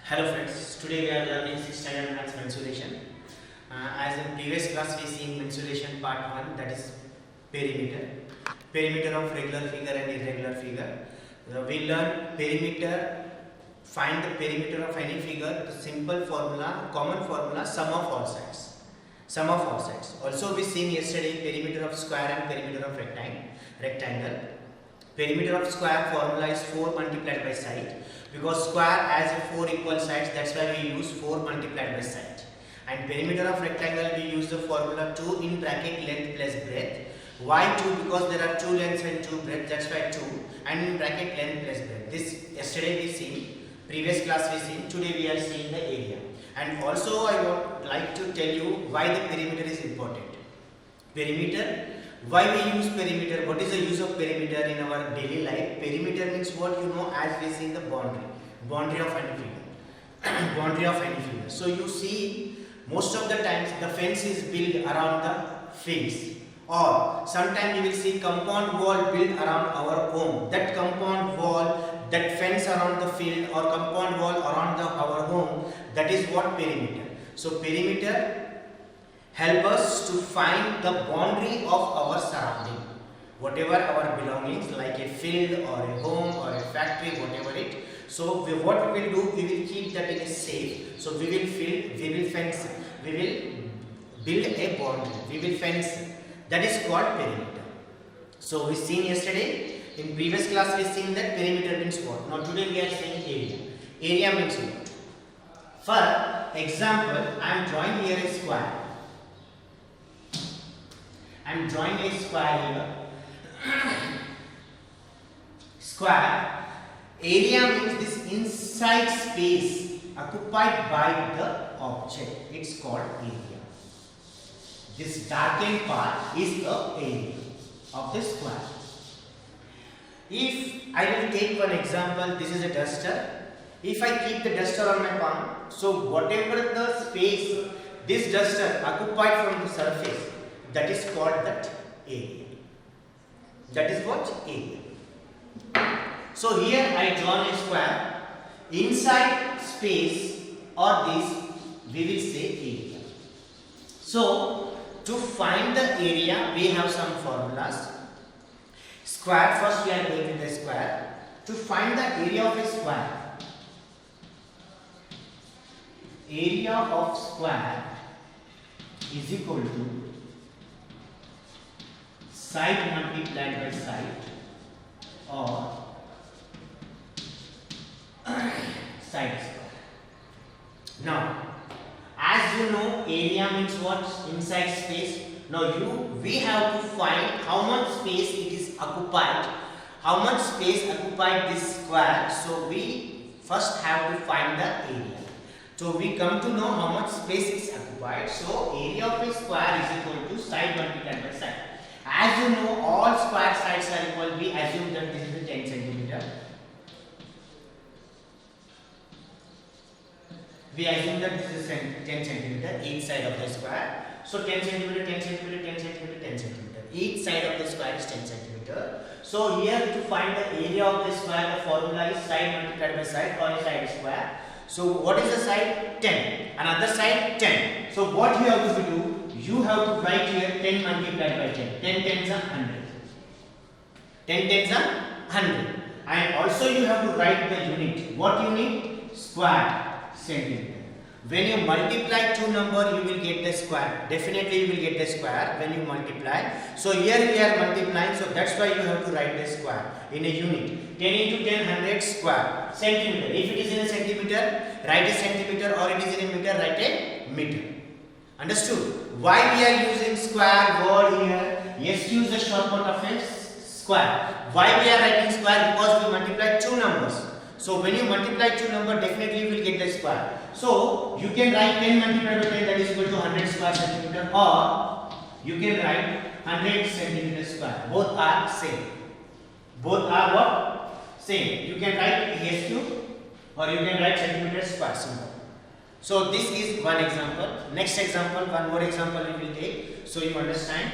Hello friends, today we are learning 6th standard maths mensuration. As in previous class we seen mensuration part 1, that is perimeter. Perimeter of regular figure and irregular figure. We learn perimeter, find the perimeter of any figure, the simple formula, common formula, sum of all sides. Sum of all sides. Also we seen yesterday perimeter of square and perimeter of rectangle. Perimeter of square formula is 4 multiplied by side, because square has 4 equal sides, that's why we use 4 multiplied by side. And perimeter of rectangle we use the formula 2 in bracket length plus breadth. Why 2? Because there are 2 lengths and 2 breadth, that's why 2, and in bracket length plus breadth. This yesterday we seen, previous class we seen, today we are seeing the area. And also I would like to tell you why the perimeter is important. Perimeter, why we use perimeter? What is the use of perimeter in our daily life? Perimeter means what, you know, as we see the boundary of any figure. Boundary of any figure. So you see, most of the times the fence is built around the fields, or sometimes you will see compound wall built around our home. That compound wall, that fence around the field or compound wall around our home, that is what perimeter. So perimeter help us to find the boundary of our surrounding, whatever our belongings, like a field or a home or a factory, whatever it. So what we will do, we will keep that in a safe. So we will fence, we will build a boundary, we will fence. That is called perimeter. So we seen yesterday, in previous class we seen that perimeter means what. Now today we are saying area. Area means what? For example, I am drawing here a square. I am drawing a square here. Square. Area means this inside space occupied by the object. It's called area. This darkened part is the area of the square. If I will take one example, this is a duster. If I keep the duster on my palm, so whatever the space this duster occupied from the surface, that is called that area. That is what? Area. So here I draw a square. Inside space or this, we will say area. So to find the area, we have some formulas. Square, first we are going with the square. To find the area of a square, area of square is equal to side multiplied by side, or side square. Now, as you know, area means what? Inside space. Now we have to find how much space it is occupied. How much space occupied this square? So we first have to find the area. So we come to know how much space is occupied. So area of a square is equal to side multiplied by side. As you know, all square sides are equal. We assume that this is a 10 centimeter. We assume that this is 10 centimeter each side of the square. So 10 centimeter, 10 centimeter, 10 centimeter, 10 centimeter. Each side of the square is 10 centimeter. So here to find the area of the square, the formula is side multiplied by side, or a side square. So what is the side? 10. Another side 10. So what you have to do? You have to write here 10 multiplied by 10. 10 tens are 100. 10 tens are 100. And also you have to write the unit. What unit? Square centimeter. When you multiply two numbers, you will get the square. Definitely you will get the square when you multiply. So here we are multiplying, so that's why you have to write the square in a unit. 10 into 10, 100 square centimeter. If it is in a centimeter, write a centimeter, or it is in a meter, write a meter. Understood? Why we are using square word here? Yes, use the shortcut of a square. Why we are writing square? Because we multiply two numbers. So when you multiply two numbers, definitely you will get the square. So you can write 10 multiplied by 10, that is equal to 100 square centimeter, or you can write 100 centimeter square. Both are same. Both are what? Same. You can write s cube, or you can write centimeter square symbol. So this is one example. Next example, one more example we will take, so you understand.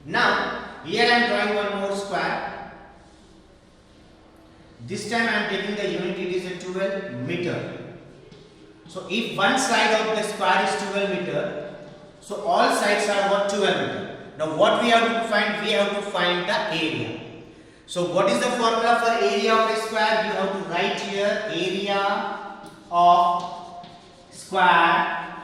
Now here I am drawing one more square. This time I am taking the unit, it is a 12 meter. So if one side of the square is 12 meter, so all sides are what, 12 meter. Now what we have to find? We have to find the area. So what is the formula for area of a square? You have to write here area of square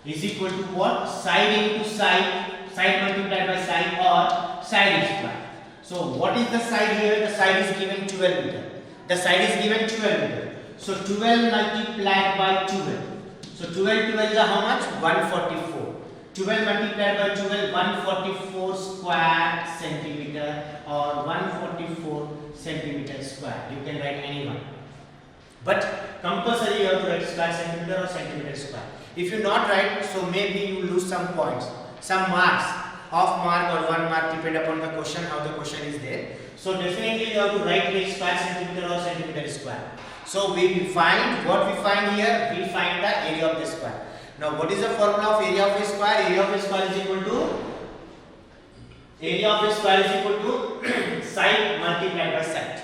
is equal to what? Side into side, side multiplied by side, or side is square. So what is the side here? The side is given 12 meter. The side is given 12 meter. So 12 multiplied by 12. So 12 is how much? 144. 12 multiplied by 12, 144 square centimeter or 144 centimeter square. You can write any one. But compulsory you have to write square centimeter or centimeter square. If you not write, so maybe you lose some points, some marks, half mark or 1 mark, depend upon the question, how the question is there. So definitely you have to write it square centimeter or centimeter square. So we find, what we find here, we find the area of the square. Now what is the formula of area of a square? Area of a square is equal to side multiplied by side.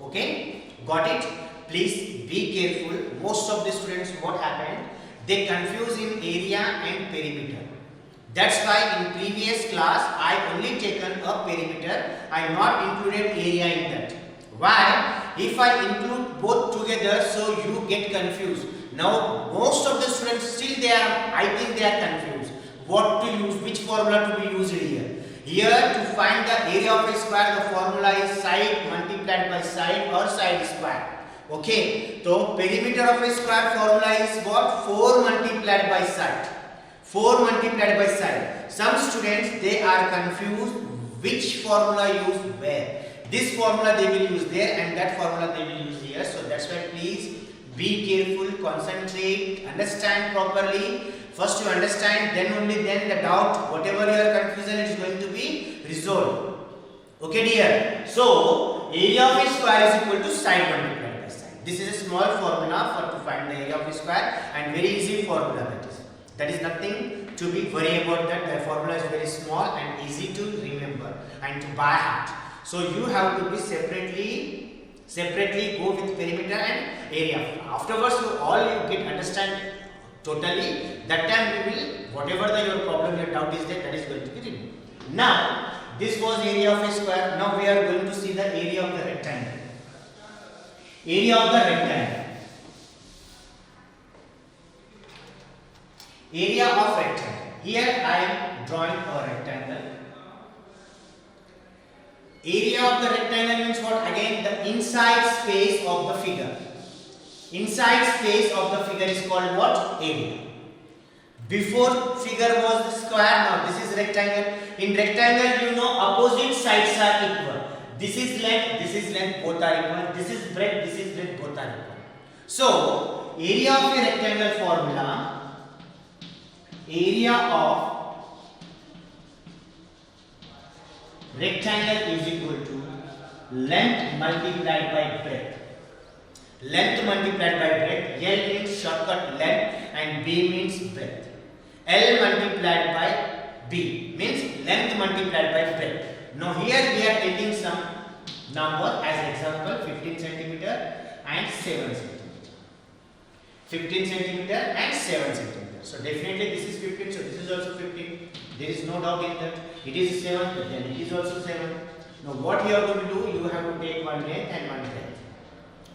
Okay, got it? Please be careful. Most of the students, what happened? They confuse in area and perimeter. That's why in previous class I only taken a perimeter. I not included area in that. Why? If I include both together, so you get confused. Now most of the students still I think they are confused. What to use, which formula to be used here? Here to find the area of a square, the formula is side multiplied by side or side square. Okay, so perimeter of a square formula is what? 4 multiplied by side. 4 multiplied by side. Some students, they are confused which formula use where. This formula they will use there and that formula they will use here. So that's why please be careful, concentrate, understand properly. First you understand, then only then the doubt, whatever your confusion is going to be resolved. Okay dear. So area of a square is equal to side multiplied by side. This is a small formula for to find the area of a square and very easy formula that is. That is nothing to be worried about that. The formula is very small and easy to remember and to by heart. So you have to be separately go with perimeter and area. Afterwards you get understand totally. That time you will, whatever your problem, your doubt is there, that is going to be removed. Now this was area of a square. Now we are going to see the area of the rectangle. Area of the rectangle. Area of rectangle. Here I am drawing a rectangle. Area of the rectangle means what? Again, the inside space of the figure. Inside space of the figure is called what? Area. Before figure was the square, now this is rectangle. In rectangle, you know, opposite sides are equal. This is length, both are equal. This is breadth, both are equal. So, area of a rectangle formula, area of rectangle is equal to length multiplied by breadth. Length multiplied by breadth. L means shortcut length and B means breadth. L multiplied by B means length multiplied by breadth. Now here we are taking some number as example 15 centimeter and 7 centimeter. 15 centimeter and 7 centimeter. So definitely this is 15, so this is also 15. There is no doubt in that. It is 7, then it is also 7. Now what you have to do, you have to take one length and one breadth.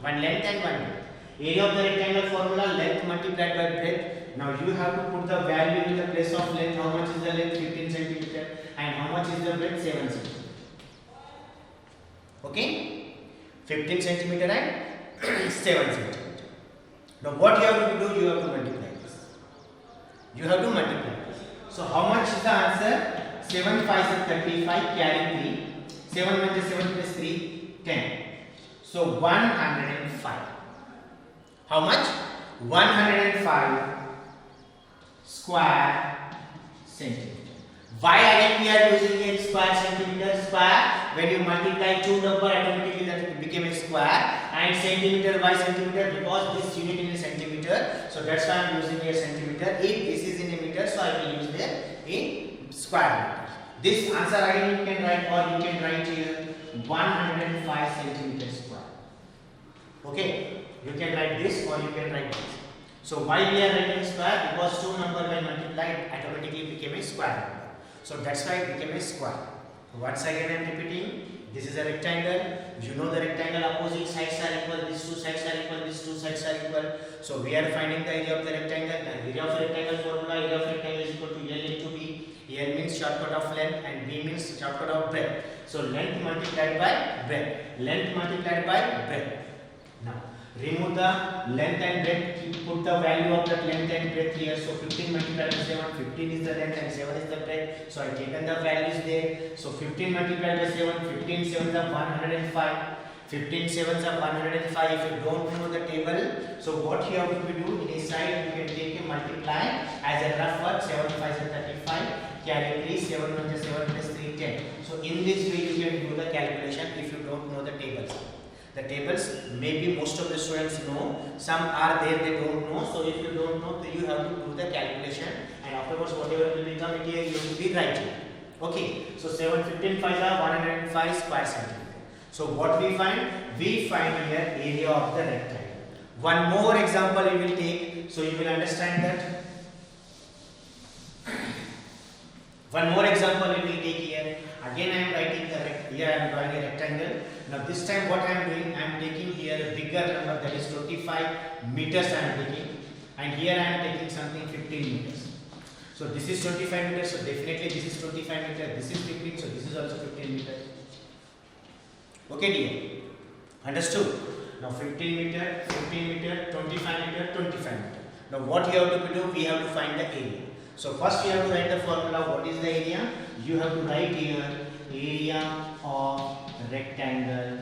One length and one breadth. Area of the rectangle formula, length multiplied by breadth. Now you have to put the value in the place of length. How much is the length? 15 centimeter. And how much is the breadth? 7 centimeter. Okay? 15 centimeter and 7 centimeter. Now what you have to do? You have to multiply this. You have to multiply this. So how much is the answer? 7 5 is 35, carry 3. 7 minus 7 plus 3, 10. So 105. How much? 105 square centimeter. Why again we are using a square centimeter? Square, when you multiply two number, automatically that became a square, and centimeter by centimeter, because this unit is a centimeter, so that's why I am using a centimeter. If this is in a meter, so I will use there in square meter. This answer again you can write, or you can write here 105 centimeter square. Okay, you can write this or you can write this. So why we are writing square? Because two number when multiplied automatically became a square number. So that's why it became a square. Once again I am repeating. This is a rectangle. You know the rectangle opposite sides are equal. These two sides are equal. These two sides are equal. So we are finding the area of the rectangle. And area of rectangle formula. Area of rectangle is equal to L into B. L means shortcut of length and B means shortcut of breadth. So length multiplied by breadth. Length multiplied by breadth. Now remove the length and breadth. Put the value of that length and breadth here. So 15 multiplied by 7. 15 is the length and 7 is the breadth. So I taken the values there. So 15 multiplied by 7. 15 7s are 105. 15 7s are 105. If you don't know the table, so what you have to do, in a side you can take a multiply as a rough work. 7 5 is 35. Carry 3. 7 1 is 7 plus 3 10. So in this way you can do the calculation if you don't know the tables. The tables maybe most of the students know, some are there they don't know. So if you don't know, then you have to do the calculation and afterwards whatever will become it here you will be writing. Okay, so 7 15 5 are 105 square centimeter. So what we find? We find here area of the rectangle. One more example we will take, so you will understand that. One more example we will take here. Again I am writing here I am drawing a rectangle. Now this time what I am doing, I am taking here a bigger number, that is 25 meters I am taking, and here I am taking something 15 meters. So this is 25 meters, so definitely this is 25 meters, this is 15, so this is also 15 meters. Okay dear, understood? Now 15 meter, 15 meter, 25 meter, 25 meter. Now what you have to do, we have to find the area. So first you have to write the formula. What is the area? You have to write here area of rectangle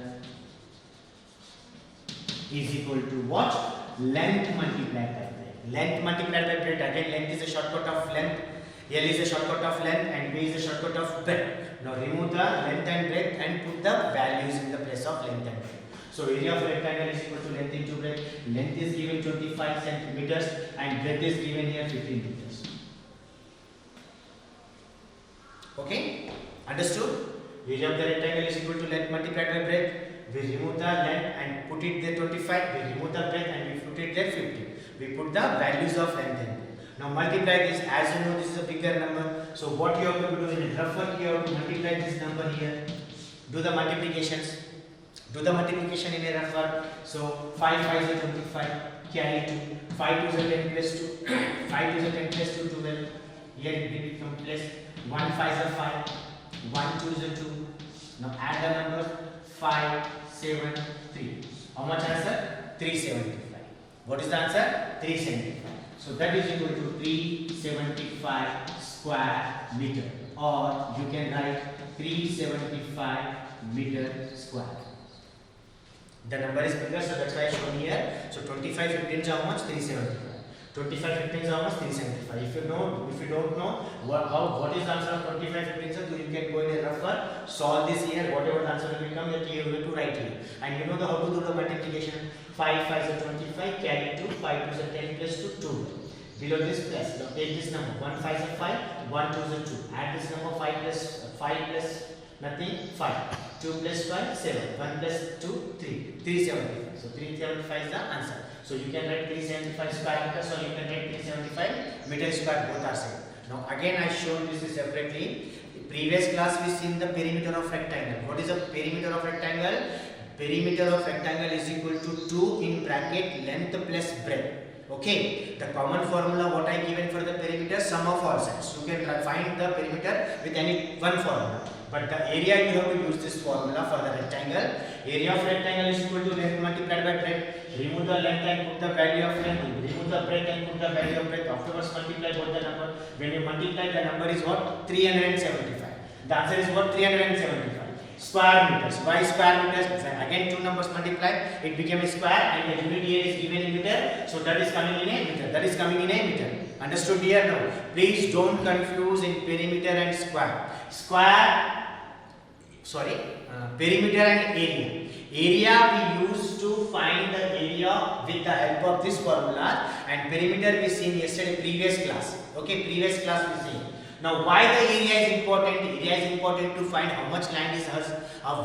is equal to what? Length multiplied by breadth. Length multiplied by breadth. Again, length is a shortcut of length. L is a shortcut of length and B is a shortcut of breadth. Now remove the length and breadth and put the values in the place of length and breadth. So area of rectangle is equal to length into breadth. Length is given 25 centimeters and breadth is given here 15 meters. Okay, understood? Area of the rectangle is equal to length multiplied by breadth. We remove the length and put it there 25. We remove the breadth and we put it there 50. We put the values of length and breadth. Now multiply this. As you know, this is a bigger number. So what you have to do in a rough work, you have to multiply this number here. Do the multiplications. Do the multiplication in a rough work. So 5 5 is 25. Carry 2. 5 2 is 10 plus 2. 5 2 is 10 plus 2 12. Here it will become plus 1 5 is 5. 1 2 is 2. Now add the numbers 5 7 3. How much answer? 375. What is the answer? 375. So that is equal to 375 square meter, or you can write 375 meter square. The number is bigger, so that's why I shown here. So 25 15 is how much? 375. 25 15 is how much? 375. If you don't know what is the answer of 25 15, so you can go in a rough work, solve this here. Whatever the answer will become, that you have to write here. And you know how to do the multiplication. 5 5 is 25. Carry 2. 5 2 is 10 plus 2 2. Below this plus. Now take this number. 1 5 is 5. 1 2 is 2. Add this number 5 plus nothing 5. 2 plus 5 7. 1 plus 2 3. 375. So 375 is the answer. So you can write 375 square meters, or you can write 375 meter square, both are same. Now again I shown this separately. In previous class we seen the perimeter of rectangle. What is the perimeter of rectangle? Perimeter of rectangle is equal to 2 in bracket length plus breadth. Okay, the common formula what I given for the perimeter, sum of all sides. You can find the perimeter with any one formula. But the area you have to use this formula for the rectangle. Area of rectangle is equal to length multiplied by breadth. Remove the length and put the value of length. Remove the breadth and put the value of breadth. Afterwards multiply both the number. When you multiply, the number is what? 375. The answer is what? 375. Square meters. Why square meters? Again two numbers multiplied, it became a square, and the unit here is given in meter. So that is coming in a meter. That is coming in a meter. Understood here now? Please don't confuse in perimeter and square. Perimeter and area. Area we use to find the area with the help of this formula, and perimeter we seen yesterday previous class. Okay, previous class we seen. Now, why the area is important? Area is important to find how much land is us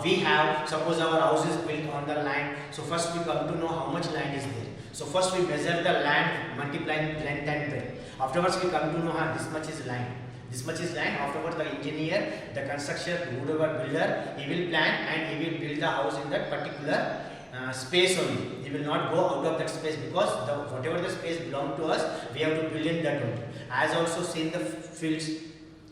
we have. Suppose our house is built on the land. So first we come to know how much land is there. So first we measure the land multiplying length and breadth. Afterwards we come to know how this much is land. This much is land. Afterwards the engineer, the constructor, whoever builder, he will plan and he will build the house in that particular space only. He will not go out of that space because whatever the space belong to us, we have to build in that only. As also seen the fields,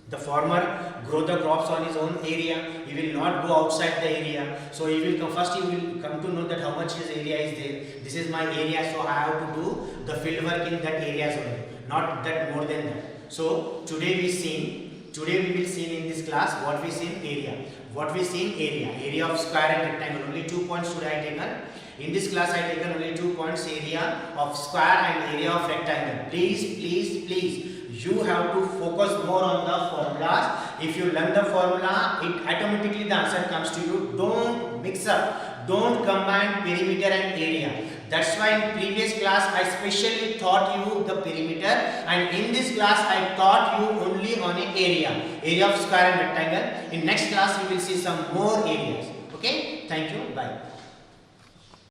the farmer grow the crops on his own area. He will not go outside the area. So he will come first. He will come to know that how much his area is there. This is my area, so I have to do the field work in that areas only, not that more than that. So today we will see in this class what we see in area. What we see in area of square and rectangle. Only 2 points should I taken. In this class I taken only 2 points, area of square and area of rectangle. Please. You have to focus more on the formulas. If you learn the formula, it automatically the answer comes to you. Don't mix up. Don't combine perimeter and area. That's why in previous class I specially taught you the perimeter, and in this class I taught you only on an area of square and rectangle. In next class you will see some more areas. Okay? Thank you. Bye.